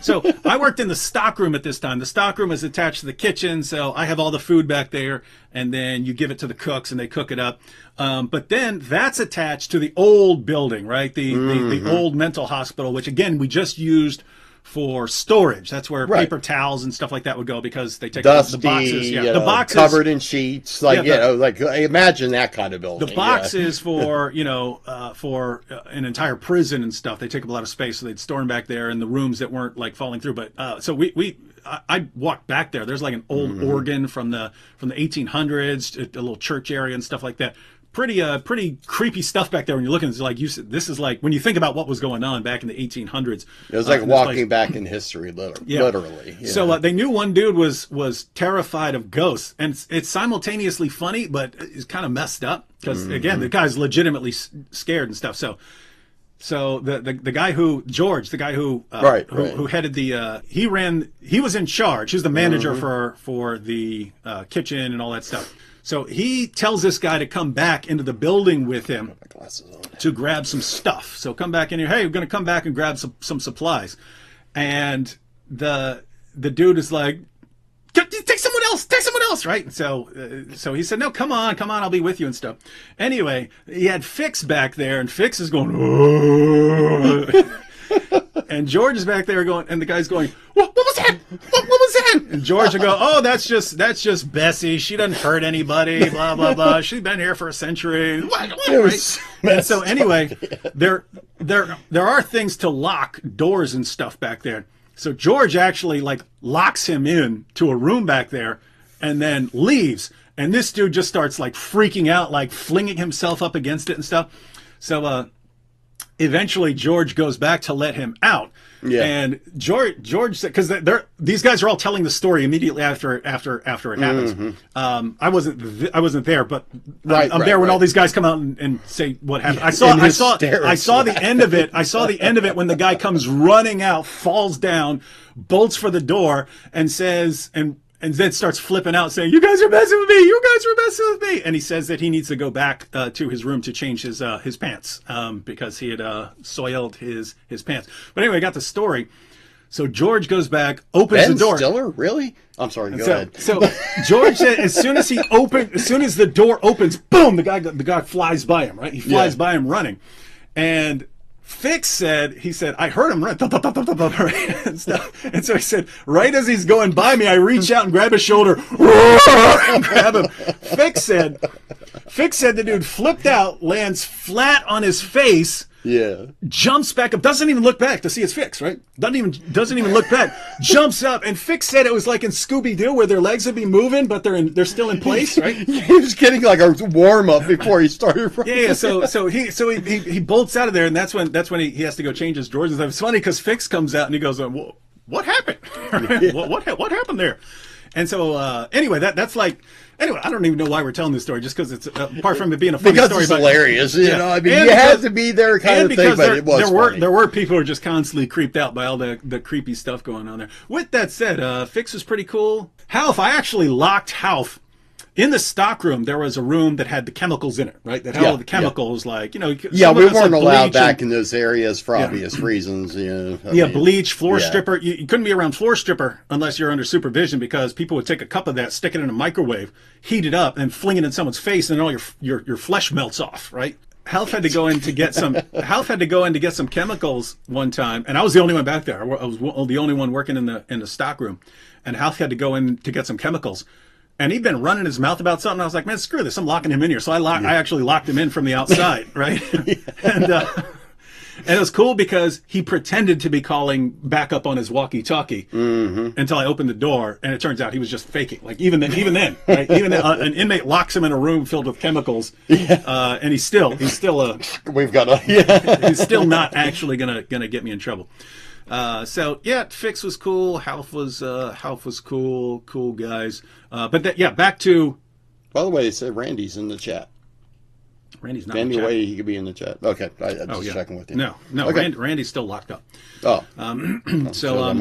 So I worked in the stock room at this time. The stock room is attached to the kitchen, so I have all the food back there, and then you give it to the cooks, and they cook it up. But then that's attached to the old building, right? The old mental hospital, which again we just used for storage. That's where paper towels and stuff like that would go because they take dusty, the boxes. Yeah, the boxes covered in sheets. Like like imagine that kind of building. The boxes for for an entire prison and stuff. They take up a lot of space, so they'd store them back there in the rooms that weren't like falling through. But so I walked back there. There's like an old organ from the 1800s, a little church area and stuff like that. Pretty creepy stuff back there when you're looking. It's like this is like when you think about what was going on back in the 1800s. It was like walking back in history, literally. Yeah. So they knew one dude was terrified of ghosts, and it's simultaneously funny, but it's kind of messed up because again, the guy's legitimately scared and stuff. So the guy who George, the guy who who headed the he was in charge. He was the manager for the kitchen and all that stuff. So he tells this guy to come back into the building with him to grab some stuff. So come back in here. Hey, we're going to come back and grab some supplies. And the dude is like, take someone else, right? So he said, no, come on, I'll be with you and stuff. Anyway, he had Fix back there, and Fix is going, oh. And George is back there going, and the guy's going, what was that? What was that? And George will go, oh, that's just Bessie. She doesn't hurt anybody, blah, blah, blah. She's been here for a century. Right? And so anyway, there are things to lock doors and stuff back there. So George actually like locks him in to a room back there and then leaves. And this dude just starts like freaking out, like flinging himself up against it and stuff. So eventually George goes back to let him out. Yeah. And George said, because these guys are all telling the story immediately after it happens. I wasn't there, but I'm there when all these guys come out and say what happened. I saw the end of it. I saw the end of it when the guy comes running out, falls down, bolts for the door, and says and then starts flipping out, saying, "You guys are messing with me! You guys are messing with me!" And he says that he needs to go back to his room to change his pants because he had soiled his pants. But anyway, I got the story. So George goes back, opens the door. Ben Stiller, really? I'm sorry. Go ahead. So George said, as soon as the door opens, boom! The guy flies by him. Right? He flies by him running, and Fix said, I heard him run, and stuff. And so he said, right as he's going by me, I reach out and grab his shoulder, and grab him. Fix said the dude flipped out, lands flat on his face, jumps back up, doesn't even look back to see it's Fix, right? Doesn't even look back, jumps up, and Fix said it was like in Scooby-Doo where their legs would be moving, but they're still in place, right? He was getting like a warm-up before he started running. Yeah, so he bolts out of there, and that's when he has to go change his drawers and stuff. It's funny because Fix comes out and he goes, well, what happened? What happened there? And so anyway, that's like, anyway, I don't even know why we're telling this story, just because it's apart from it being a funny because story. It's hilarious, you know. I mean, you had to be there, kind of thing, but it was funny. There were people who were just constantly creeped out by all the creepy stuff going on there. With that said, Fix was pretty cool. Half, I actually locked Half. In the stock room, there was a room that had the chemicals in it, right? That had all the chemicals, like, you know. Yeah, we weren't allowed back in those areas for obvious reasons. Bleach, floor stripper. You couldn't be around floor stripper unless you're under supervision, because people would take a cup of that, stick it in a microwave, heat it up, and fling it in someone's face, and all your flesh melts off, right? Half had to go in to get some chemicals one time, and I was the only one back there. I was the only one working in the stock room, and Half had to go in to get some chemicals. And he'd been running his mouth about something. I was like, man, screw this. I'm locking him in here. So I actually locked him in from the outside, right? And it was cool because he pretended to be calling back up on his walkie-talkie until I opened the door. And it turns out he was just faking. Like even then, right? Even then, an inmate locks him in a room filled with chemicals. And he's still he's still not actually gonna get me in trouble. So yeah, Fix was cool. Half was cool guys. But back to. By the way, it said Randy's in the chat. Randy's not in the chat. Anyway, he could be in the chat. Okay, I'm just checking with you. No, okay. Randy's still locked up. Oh, So